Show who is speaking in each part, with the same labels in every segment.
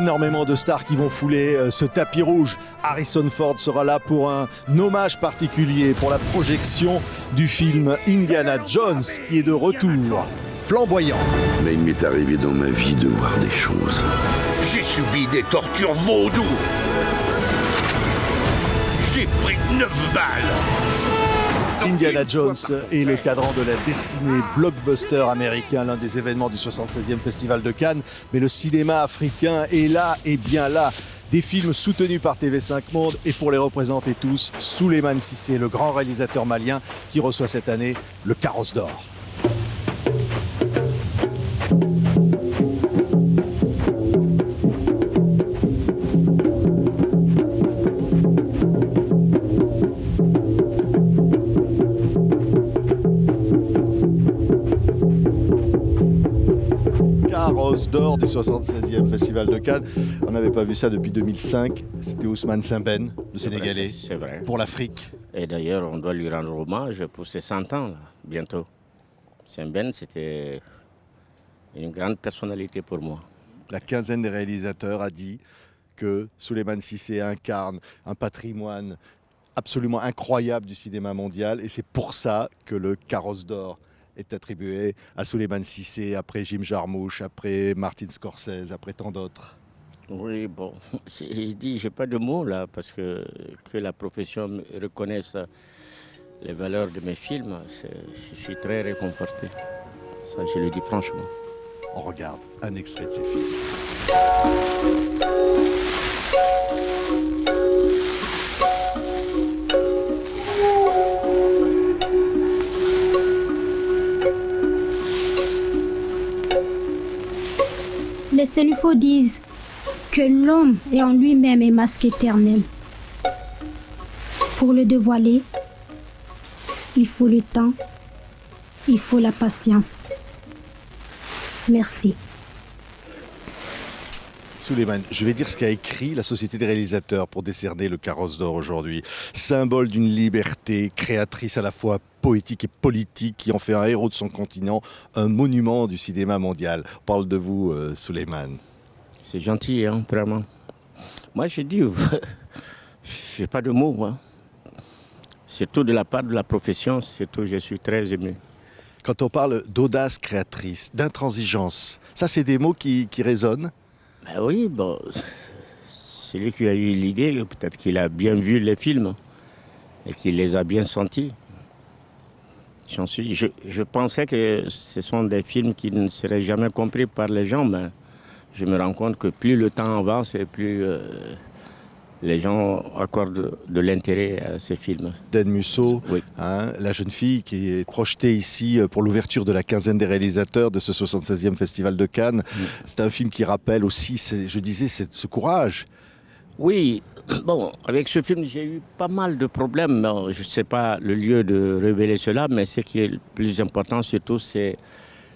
Speaker 1: énormément de stars qui vont fouler ce tapis rouge. Harrison Ford sera là pour un hommage particulier pour la projection du film Indiana Jones qui est de retour, flamboyant.
Speaker 2: Mais il m'est arrivé dans ma vie de voir des choses.
Speaker 3: J'ai subi des tortures vaudou. J'ai pris 9 balles.
Speaker 1: Indiana Jones est le cadran de la destinée blockbuster américain, l'un des événements du 76e Festival de Cannes. Mais le cinéma africain est là et bien là. Des films soutenus par TV5 Monde et pour les représenter tous, Souleymane Cissé, le grand réalisateur malien qui reçoit cette année le Carrosse d'Or. Carrosse d'Or du 76e Festival de Cannes. On n'avait pas vu ça depuis 2005. C'était Ousmane Sembène, le Sénégalais,
Speaker 4: c'est vrai.
Speaker 1: Pour l'Afrique.
Speaker 4: Et d'ailleurs, on doit lui rendre hommage pour ses 100 ans, là, bientôt. Sembène, c'était une grande personnalité pour moi.
Speaker 1: La quinzaine des réalisateurs a dit que Souleymane Cissé incarne un patrimoine absolument incroyable du cinéma mondial et c'est pour ça que le Carrosse d'Or est attribué à Souleymane Cissé, après Jim Jarmusch, après Martin Scorsese, après tant d'autres.
Speaker 4: Oui, bon, je dis, j'ai pas de mots là, parce que la profession me reconnaisse les valeurs de mes films, je suis très réconforté. Ça, je le dis franchement.
Speaker 1: On regarde un extrait de ces films.
Speaker 5: Les Sénufos disent que l'homme est en lui-même un masque éternel. Pour le dévoiler, il faut le temps, il faut la patience. Merci.
Speaker 1: Souleymane, je vais dire ce qu'a écrit la Société des réalisateurs pour décerner le Carrosse d'Or aujourd'hui. Symbole d'une liberté créatrice à la fois poétique et politique qui en fait un héros de son continent, un monument du cinéma mondial. On parle de vous, Souleymane.
Speaker 4: C'est gentil, hein, vraiment. Moi, je dis, je n'ai pas de mots. Hein. Surtout de la part de la profession, surtout, je suis très ému.
Speaker 1: Quand on parle d'audace créatrice, d'intransigeance, ça, c'est des mots qui résonnent.
Speaker 4: Ben oui, bon, celui qui a eu l'idée, peut-être qu'il a bien vu les films et qu'il les a bien sentis. Je pensais que ce sont des films qui ne seraient jamais compris par les gens, mais je me rends compte que plus le temps avance et plus les gens accordent de l'intérêt à ces films.
Speaker 1: Dan Musso,
Speaker 4: oui.
Speaker 1: La jeune fille qui est projetée ici pour l'ouverture de la quinzaine des réalisateurs de ce 76e Festival de Cannes. C'est un film qui rappelle aussi, je disais, ce courage.
Speaker 4: Oui, bon, avec ce film, j'ai eu pas mal de problèmes. Bon, je ne sais pas le lieu de révéler cela, mais ce qui est le plus important, surtout,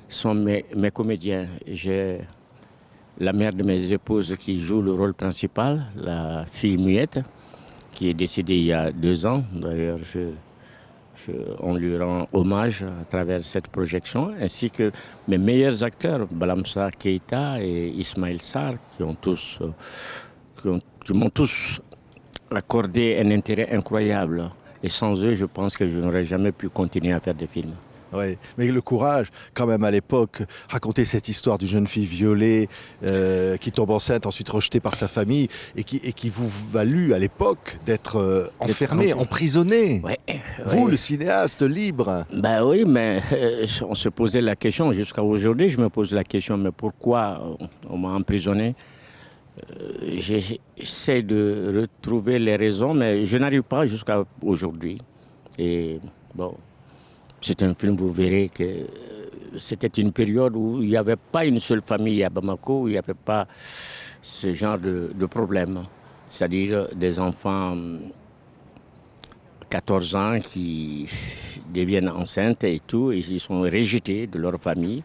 Speaker 4: sont mes comédiens. J'ai la mère de mes épouses qui joue le rôle principal, la fille muette, qui est décédée il y a 2 ans. D'ailleurs, on lui rend hommage à travers cette projection, ainsi que mes meilleurs acteurs, Balamsa Keïta et Ismaël Sarr, qui m'ont tous accordé un intérêt incroyable. Et sans eux, je pense que je n'aurais jamais pu continuer à faire des films.
Speaker 1: Oui, mais le courage, quand même, à l'époque, raconter cette histoire d'une jeune fille violée qui tombe enceinte, ensuite rejetée par sa famille, et qui vous valut, à l'époque, d'être enfermé, emprisonné.
Speaker 4: Ouais,
Speaker 1: vous,
Speaker 4: ouais.
Speaker 1: le cinéaste libre.
Speaker 4: Ben oui, mais on se posait la question, jusqu'à aujourd'hui, je me pose la question, mais pourquoi on m'a emprisonné? J'essaie de retrouver les raisons, mais je n'arrive pas jusqu'à aujourd'hui. Et bon... C'est un film, vous verrez que c'était une période où il n'y avait pas une seule famille à Bamako, où il n'y avait pas ce genre de problème. C'est-à-dire des enfants 14 ans qui deviennent enceintes et tout, et ils sont rejetés de leur famille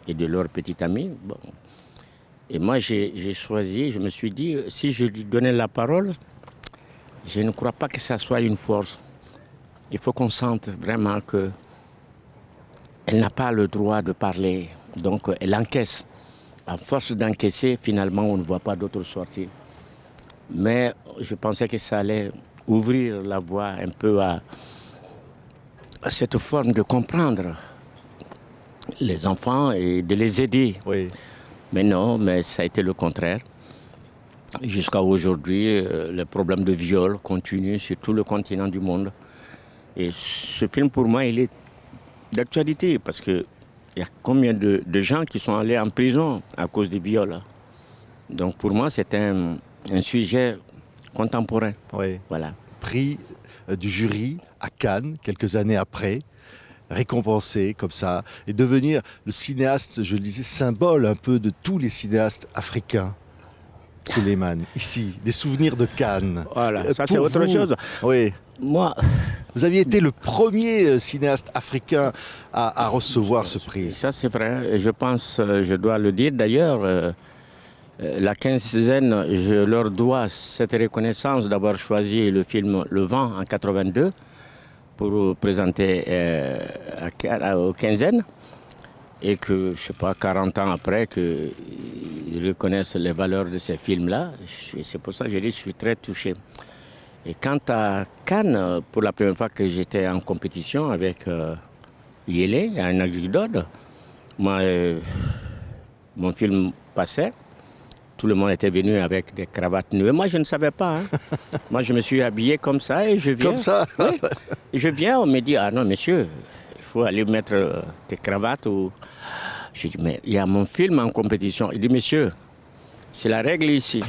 Speaker 4: et de leurs petits amis. Bon. Et moi, j'ai choisi, je me suis dit, si je lui donnais la parole, je ne crois pas que ça soit une force. Il faut qu'on sente vraiment qu'elle n'a pas le droit de parler, donc elle encaisse. À force d'encaisser, finalement, on ne voit pas d'autre sortie. Mais je pensais que ça allait ouvrir la voie un peu à cette forme de comprendre les enfants et de les aider.
Speaker 1: Oui.
Speaker 4: Mais non, mais ça a été le contraire. Jusqu'à aujourd'hui, le problème de viol continue sur tout le continent du monde. Et ce film, pour moi, il est d'actualité parce qu'il y a combien de gens qui sont allés en prison à cause des viols. Donc pour moi, c'est un sujet contemporain.
Speaker 1: Oui.
Speaker 4: Voilà.
Speaker 1: Prix du jury à Cannes, quelques années après, récompensé comme ça, et devenir le cinéaste, je le disais, symbole un peu de tous les cinéastes africains. Souleymane, ici, des souvenirs de Cannes.
Speaker 4: Voilà, ça c'est
Speaker 1: Pour
Speaker 4: autre
Speaker 1: vous,
Speaker 4: chose.
Speaker 1: Oui.
Speaker 4: Moi,
Speaker 1: Vous aviez été le premier cinéaste africain à recevoir ce prix.
Speaker 4: ça c'est vrai. Et je pense, je dois le dire d'ailleurs, la quinzaine, je leur dois cette reconnaissance d'avoir choisi le film Le Vent en 82 pour présenter aux quinzaines. Et que, je ne sais pas, 40 ans après, qu'ils reconnaissent les valeurs de ces films-là. C'est pour ça que je dis que je suis très touché. Et quant à Cannes, pour la première fois que j'étais en compétition avec Yélé, un anecdote, moi, mon film passait, tout le monde était venu avec des cravates nues. Moi, je ne savais pas. Hein. Moi, je me suis habillé comme ça et je viens.
Speaker 1: Comme ça
Speaker 4: Oui. Je viens, on me dit, ah non, monsieur, il faut aller mettre des cravates. Ou... Je dis, mais il y a mon film en compétition. Il dit, monsieur, c'est la règle ici.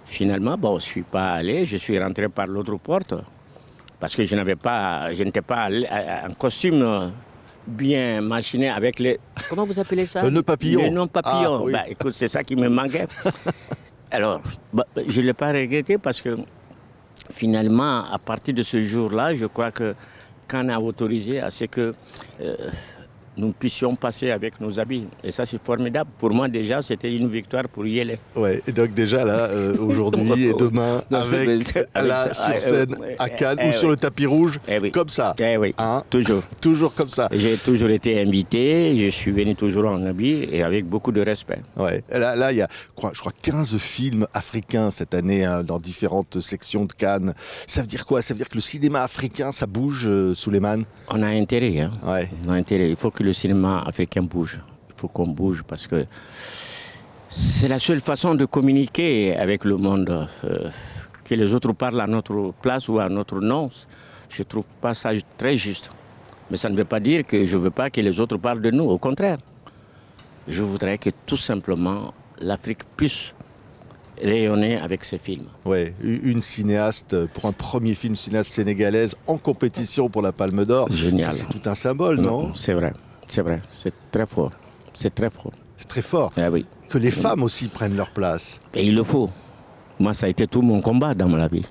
Speaker 4: Finalement, bon, je ne suis pas allé, je suis rentré par l'autre porte parce que je n'étais pas en costume bien machiné avec les... Comment vous appelez ça?
Speaker 1: Le nœud papillon.
Speaker 4: Le nœud papillon.
Speaker 1: Ah, oui.
Speaker 4: Bah, écoute, c'est ça qui me manquait. Alors, je ne l'ai pas regretté parce que finalement, à partir de ce jour-là, je crois que Cannes a autorisé à ce que nous puissions passer avec nos habits. Et ça, c'est formidable. Pour moi, déjà, c'était une victoire pour Yélé.
Speaker 1: Ouais, et donc déjà là, aujourd'hui et demain, avec là, sur scène à Cannes ou sur le tapis rouge,
Speaker 4: oui.
Speaker 1: comme ça.
Speaker 4: Oui,
Speaker 1: Hein,
Speaker 4: toujours.
Speaker 1: toujours comme ça.
Speaker 4: J'ai toujours été invité, je suis venu toujours en habit et avec beaucoup de respect.
Speaker 1: Ouais. Là, il y a, je crois, 15 films africains cette année hein, dans différentes sections de Cannes. Ça veut dire quoi? Ça veut dire que le cinéma africain, ça bouge, Souleymane?
Speaker 4: On a intérêt, hein.
Speaker 1: Ouais.
Speaker 4: On a intérêt. Il faut que le cinéma africain bouge. Il faut qu'on bouge parce que c'est la seule façon de communiquer avec le monde. Que les autres parlent à notre place ou à notre nom, je ne trouve pas ça très juste. Mais ça ne veut pas dire que je ne veux pas que les autres parlent de nous. Au contraire, je voudrais que tout simplement l'Afrique puisse rayonner avec ses films.
Speaker 1: Ouais, une cinéaste, pour un premier film, cinéaste sénégalaise en compétition pour la Palme d'Or.
Speaker 4: Génial.
Speaker 1: Ça, c'est tout un symbole, non?
Speaker 4: C'est vrai, c'est vrai. C'est très fort. C'est très fort.
Speaker 1: C'est très fort.
Speaker 4: Ah oui.
Speaker 1: Que les femmes aussi prennent leur place.
Speaker 4: Et il le faut. Moi, ça a été tout mon combat dans ma vie.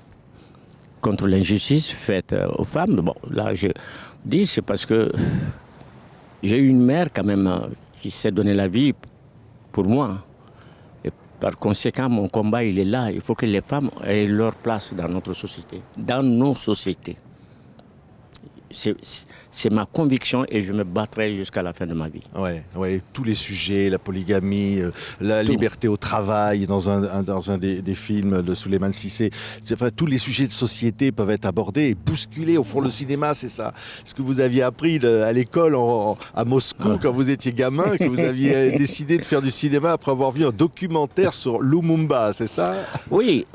Speaker 4: Contre l'injustice faite aux femmes. Bon, là, je dis, c'est parce que j'ai eu une mère quand même qui s'est donné la vie pour moi. Et par conséquent, mon combat, il est là. Il faut que les femmes aient leur place dans notre société, dans nos sociétés. C'est ma conviction et je me battrai jusqu'à la fin de ma vie.
Speaker 1: Ouais, tous les sujets, la polygamie, la liberté au travail dans un des films de Souleymane Cissé. Enfin, tous les sujets de société peuvent être abordés et bousculés. Au fond, le cinéma, c'est ça. Ce que vous aviez appris à l'école à Moscou quand vous étiez gamin, que vous aviez décidé de faire du cinéma après avoir vu un documentaire sur Lumumba, c'est ça?
Speaker 4: Oui.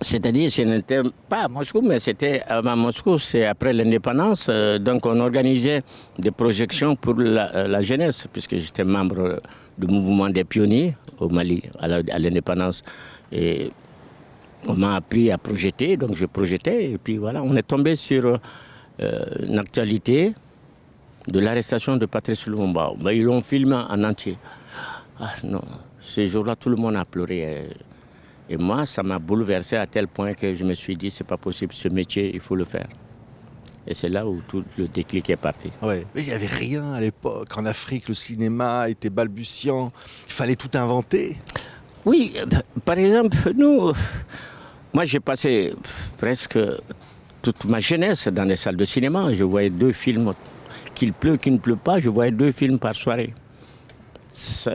Speaker 4: C'est-à-dire, je n'étais pas à Moscou, mais c'était à Moscou, c'est après l'indépendance. Donc, on organisait des projections pour la jeunesse, puisque j'étais membre du mouvement des pionniers au Mali, à l'indépendance. Et on m'a appris à projeter, donc je projetais. Et puis voilà, on est tombé sur une actualité de l'arrestation de Patrice Lumumba. Ben, ils l'ont filmé en entier. Ah non, ce jour-là, tout le monde a pleuré. Et moi, ça m'a bouleversé à tel point que je me suis dit, c'est pas possible, ce métier, il faut le faire. Et c'est là où tout le déclic est parti.
Speaker 1: Ouais. Mais il n'y avait rien à l'époque. En Afrique, le cinéma était balbutiant. Il fallait tout inventer.
Speaker 4: Oui, par exemple, moi j'ai passé presque toute ma jeunesse dans les salles de cinéma. Je voyais 2 films, qu'il pleut, qu'il ne pleut pas, je voyais 2 films par soirée.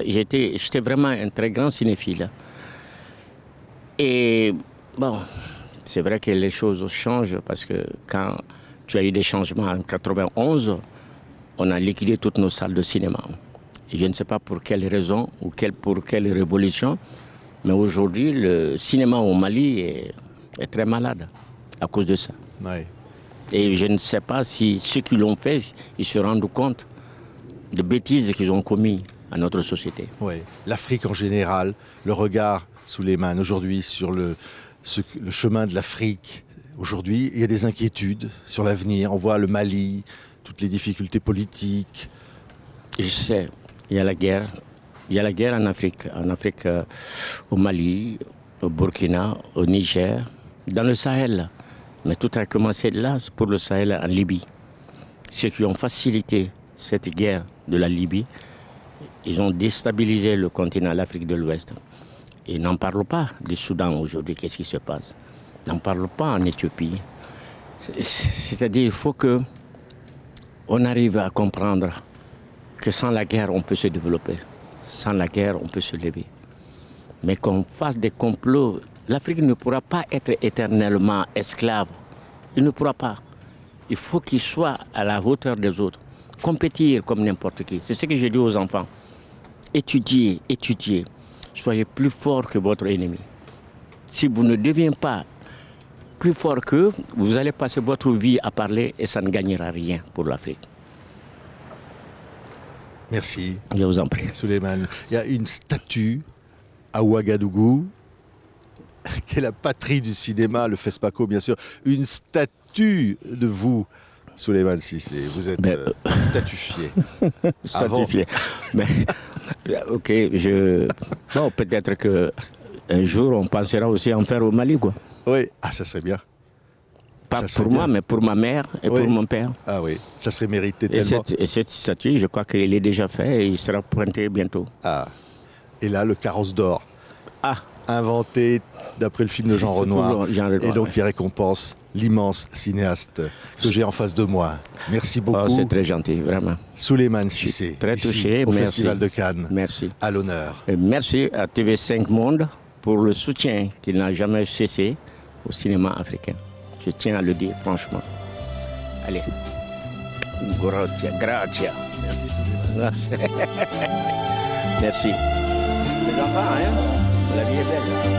Speaker 4: j'étais vraiment un très grand cinéphile. Et bon, c'est vrai que les choses changent parce que quand tu as eu des changements en 91, on a liquidé toutes nos salles de cinéma. Et je ne sais pas pour quelle raison ou pour quelle révolution, mais aujourd'hui, le cinéma au Mali est très malade à cause de ça.
Speaker 1: Ouais.
Speaker 4: Et je ne sais pas si ceux qui l'ont fait, ils se rendent compte de bêtises qu'ils ont commises à notre société.
Speaker 1: Ouais. L'Afrique en général, le regard, Souleymane, aujourd'hui sur le chemin de l'Afrique. Aujourd'hui, il y a des inquiétudes sur l'avenir. On voit le Mali, toutes les difficultés politiques.
Speaker 4: Je sais, il y a la guerre. Il y a la guerre en Afrique, au Mali, au Burkina, au Niger, dans le Sahel. Mais tout a commencé là pour le Sahel en Libye. Ceux qui ont facilité cette guerre de la Libye, ils ont déstabilisé le continent, l'Afrique de l'Ouest. Ils n'en parlent pas du Soudan aujourd'hui, qu'est-ce qui se passe. Ils n'en parlent pas en Éthiopie. C'est-à-dire qu'il faut qu'on arrive à comprendre que sans la guerre, on peut se développer. Sans la guerre, on peut se lever. Mais qu'on fasse des complots, l'Afrique ne pourra pas être éternellement esclave. Il ne pourra pas. Il faut qu'il soit à la hauteur des autres. Compétir comme n'importe qui. C'est ce que je dis aux enfants. Étudiez, étudiez. Soyez plus fort que votre ennemi. Si vous ne devenez pas plus fort qu'eux, vous allez passer votre vie à parler et ça ne gagnera rien pour l'Afrique.
Speaker 1: Merci.
Speaker 4: Je vous en prie.
Speaker 1: Souleymane, il y a une statue à Ouagadougou, qui est la patrie du cinéma, le FESPACO bien sûr. Une statue de vous, Souleymane Cissé. Vous êtes statufié.
Speaker 4: Statufié. Mais, ok, bon, peut-être qu'un jour on pensera aussi en faire au Mali, quoi.
Speaker 1: Oui, ça serait bien.
Speaker 4: Pas pour moi, mais pour ma mère et pour mon père.
Speaker 1: Ah oui, ça serait mérité tellement.
Speaker 4: Et cette statue, je crois qu'il est déjà fait et il sera pointé bientôt.
Speaker 1: Ah. Et là, le carrosse d'or.
Speaker 4: Ah.
Speaker 1: Inventé d'après le film de Jean Renoir. Et donc, il récompense l'immense cinéaste que j'ai en face de moi. Merci beaucoup.
Speaker 4: Oh, c'est très gentil, vraiment.
Speaker 1: Souleymane Cissé.
Speaker 4: Très touché.
Speaker 1: Au
Speaker 4: merci.
Speaker 1: Festival de Cannes.
Speaker 4: Merci.
Speaker 1: À l'honneur.
Speaker 4: Et merci à TV5 Monde pour le soutien qui n'a jamais cessé au cinéma africain. Je tiens à le dire franchement. Allez. Grazie.
Speaker 1: Merci Souleymane.
Speaker 4: Merci. Les enfants, hein? La vie est belle.